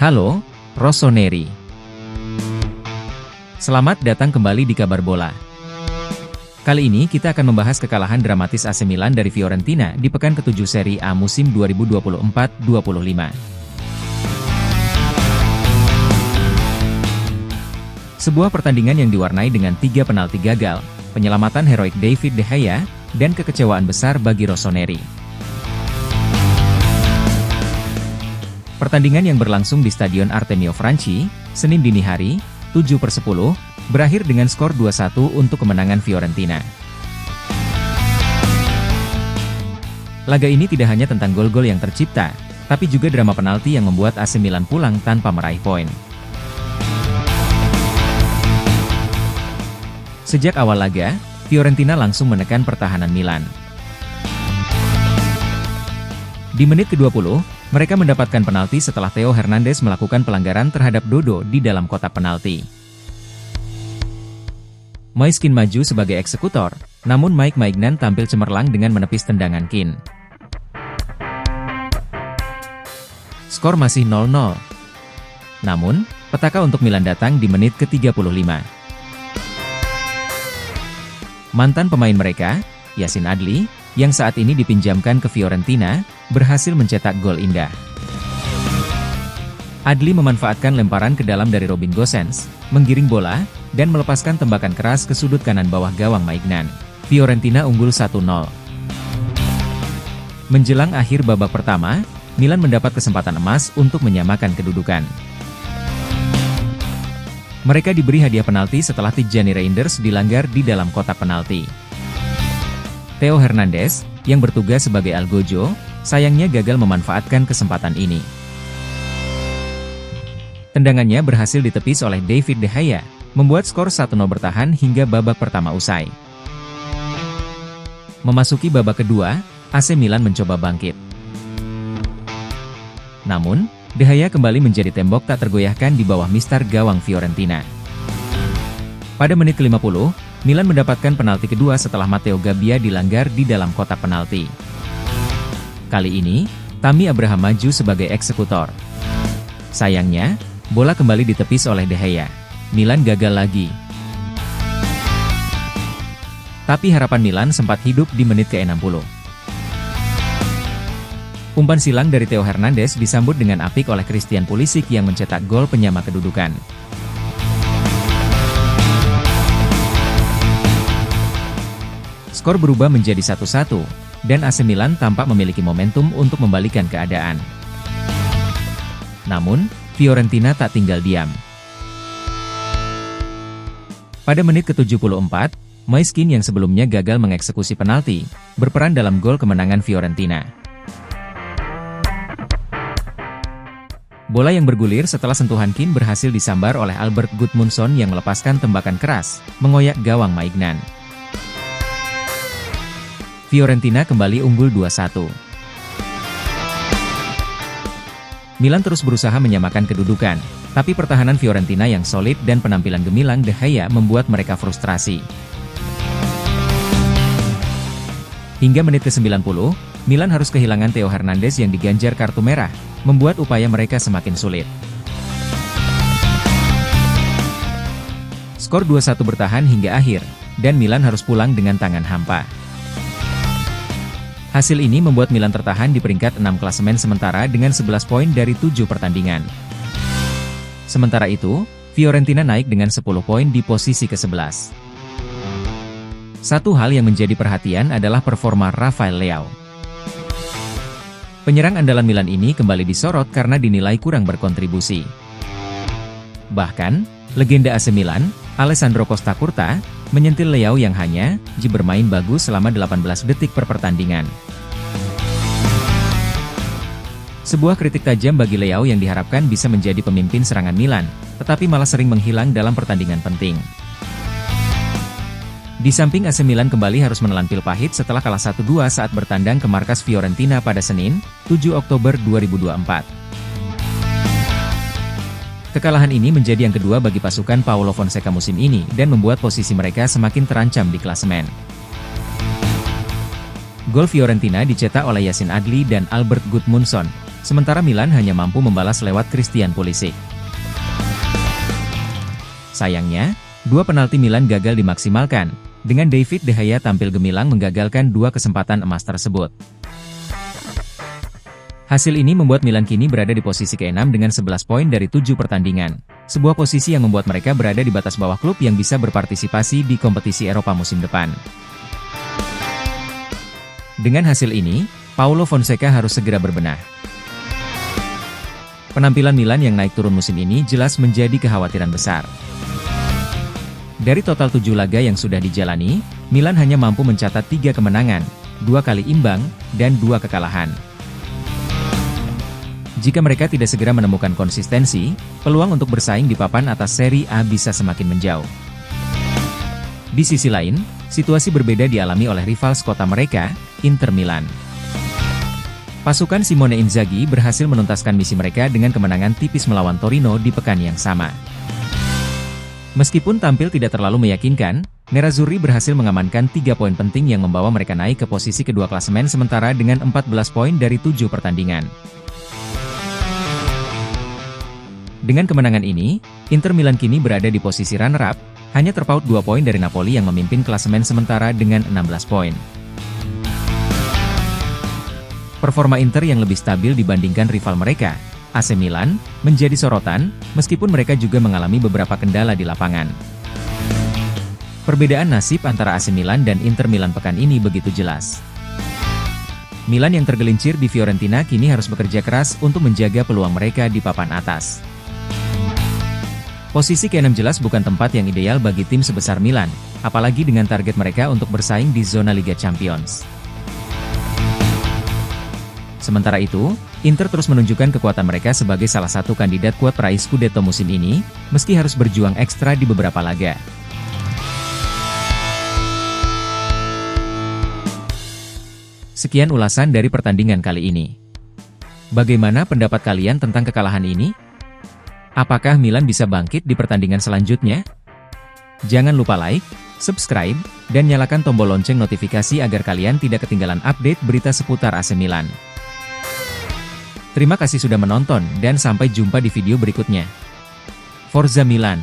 Halo, Rossoneri. Selamat datang kembali di Kabar Bola. Kali ini kita akan membahas kekalahan dramatis AC Milan dari Fiorentina di pekan ke-7 Serie A musim 2024-25. Sebuah pertandingan yang diwarnai dengan 3 penalti gagal, penyelamatan heroik David De Gea, dan kekecewaan besar bagi Rossoneri. Pertandingan yang berlangsung di Stadion Artemio Franchi, Senin dini hari, 7/10, berakhir dengan skor 2-1 untuk kemenangan Fiorentina. Laga ini tidak hanya tentang gol-gol yang tercipta, tapi juga drama penalti yang membuat AC Milan pulang tanpa meraih poin. Sejak awal laga, Fiorentina langsung menekan pertahanan Milan. Di menit ke-20, mereka mendapatkan penalti setelah Theo Hernandez melakukan pelanggaran terhadap Dodo di dalam kotak penalti. Moiskin maju sebagai eksekutor, namun Mike Maignan tampil cemerlang dengan menepis tendangan Kean. Skor masih 0-0. Namun, petaka untuk Milan datang di menit ke-35. Mantan pemain mereka, Yacine Adli, yang saat ini dipinjamkan ke Fiorentina, berhasil mencetak gol indah. Adli memanfaatkan lemparan ke dalam dari Robin Gosens, menggiring bola, dan melepaskan tembakan keras ke sudut kanan bawah gawang Maignan. Fiorentina unggul 1-0. Menjelang akhir babak pertama, Milan mendapat kesempatan emas untuk menyamakan kedudukan. Mereka diberi hadiah penalti setelah Tijjani Reinders dilanggar di dalam kotak penalti. Theo Hernandez, yang bertugas sebagai algojo, sayangnya gagal memanfaatkan kesempatan ini. Tendangannya berhasil ditepis oleh David De Gea, membuat skor 1-0 bertahan hingga babak pertama usai. Memasuki babak kedua, AC Milan mencoba bangkit. Namun, De Gea kembali menjadi tembok tak tergoyahkan di bawah mistar gawang Fiorentina. Pada menit ke-50, Milan mendapatkan penalti kedua setelah Matteo Gabbia dilanggar di dalam kotak penalti. Kali ini, Tammy Abraham maju sebagai eksekutor. Sayangnya, bola kembali ditepis oleh De Gea. Milan gagal lagi. Tapi harapan Milan sempat hidup di menit ke-60. Umpan silang dari Theo Hernandez disambut dengan apik oleh Christian Pulisic yang mencetak gol penyama kedudukan. Skor berubah menjadi 1-1, dan AC Milan tampak memiliki momentum untuk membalikan keadaan. Namun, Fiorentina tak tinggal diam. Pada menit ke-74, Moiskin yang sebelumnya gagal mengeksekusi penalti, berperan dalam gol kemenangan Fiorentina. Bola yang bergulir setelah sentuhan Kean berhasil disambar oleh Albert Gudmundsson yang melepaskan tembakan keras, mengoyak gawang Maignan. Fiorentina kembali unggul 2-1. Milan terus berusaha menyamakan kedudukan, tapi pertahanan Fiorentina yang solid dan penampilan gemilang De Gea membuat mereka frustrasi. Hingga menit ke-90, Milan harus kehilangan Theo Hernandez yang diganjar kartu merah, membuat upaya mereka semakin sulit. Skor 2-1 bertahan hingga akhir, dan Milan harus pulang dengan tangan hampa. Hasil ini membuat Milan tertahan di peringkat 6 klasemen sementara dengan 11 poin dari 7 pertandingan. Sementara itu, Fiorentina naik dengan 10 poin di posisi ke-11. Satu hal yang menjadi perhatian adalah performa Rafael Leao. Penyerang andalan Milan ini kembali disorot karena dinilai kurang berkontribusi. Bahkan, legenda AC Milan, Alessandro Costa Curta, menyentil Leao yang hanya bermain bagus selama 18 detik per pertandingan. Sebuah kritik tajam bagi Leao yang diharapkan bisa menjadi pemimpin serangan Milan, tetapi malah sering menghilang dalam pertandingan penting. Di samping AC Milan kembali harus menelan pil pahit setelah kalah 1-2 saat bertandang ke markas Fiorentina pada Senin, 7 Oktober 2024. Kekalahan ini menjadi yang kedua bagi pasukan Paulo Fonseca musim ini dan membuat posisi mereka semakin terancam di klasemen. Gol Fiorentina dicetak oleh Yacine Adli dan Albert Gudmundsson, sementara Milan hanya mampu membalas lewat Christian Pulisic. Sayangnya, dua penalti Milan gagal dimaksimalkan, dengan David De Gea tampil gemilang menggagalkan dua kesempatan emas tersebut. Hasil ini membuat Milan kini berada di posisi ke-6 dengan 11 poin dari 7 pertandingan, sebuah posisi yang membuat mereka berada di batas bawah klub yang bisa berpartisipasi di kompetisi Eropa musim depan. Dengan hasil ini, Paulo Fonseca harus segera berbenah. Penampilan Milan yang naik turun musim ini jelas menjadi kekhawatiran besar. Dari total 7 laga yang sudah dijalani, Milan hanya mampu mencatat 3 kemenangan, 2 kali imbang, dan 2 kekalahan. Jika mereka tidak segera menemukan konsistensi, peluang untuk bersaing di papan atas Serie A bisa semakin menjauh. Di sisi lain, situasi berbeda dialami oleh rival sekota mereka, Inter Milan. Pasukan Simone Inzaghi berhasil menuntaskan misi mereka dengan kemenangan tipis melawan Torino di pekan yang sama. Meskipun tampil tidak terlalu meyakinkan, Nerazzurri berhasil mengamankan 3 poin penting yang membawa mereka naik ke posisi kedua klasemen sementara dengan 14 poin dari 7 pertandingan. Dengan kemenangan ini, Inter Milan kini berada di posisi runner-up, hanya terpaut 2 poin dari Napoli yang memimpin klasemen sementara dengan 16 poin. Performa Inter yang lebih stabil dibandingkan rival mereka, AC Milan, menjadi sorotan, meskipun mereka juga mengalami beberapa kendala di lapangan. Perbedaan nasib antara AC Milan dan Inter Milan pekan ini begitu jelas. Milan yang tergelincir di Fiorentina kini harus bekerja keras untuk menjaga peluang mereka di papan atas. Posisi ke-6 jelas bukan tempat yang ideal bagi tim sebesar Milan, apalagi dengan target mereka untuk bersaing di zona Liga Champions. Sementara itu, Inter terus menunjukkan kekuatan mereka sebagai salah satu kandidat kuat peraih Scudetto musim ini, meski harus berjuang ekstra di beberapa laga. Sekian ulasan dari pertandingan kali ini. Bagaimana pendapat kalian tentang kekalahan ini? Apakah Milan bisa bangkit di pertandingan selanjutnya? Jangan lupa like, subscribe, dan nyalakan tombol lonceng notifikasi agar kalian tidak ketinggalan update berita seputar AC Milan. Terima kasih sudah menonton dan sampai jumpa di video berikutnya. Forza Milan!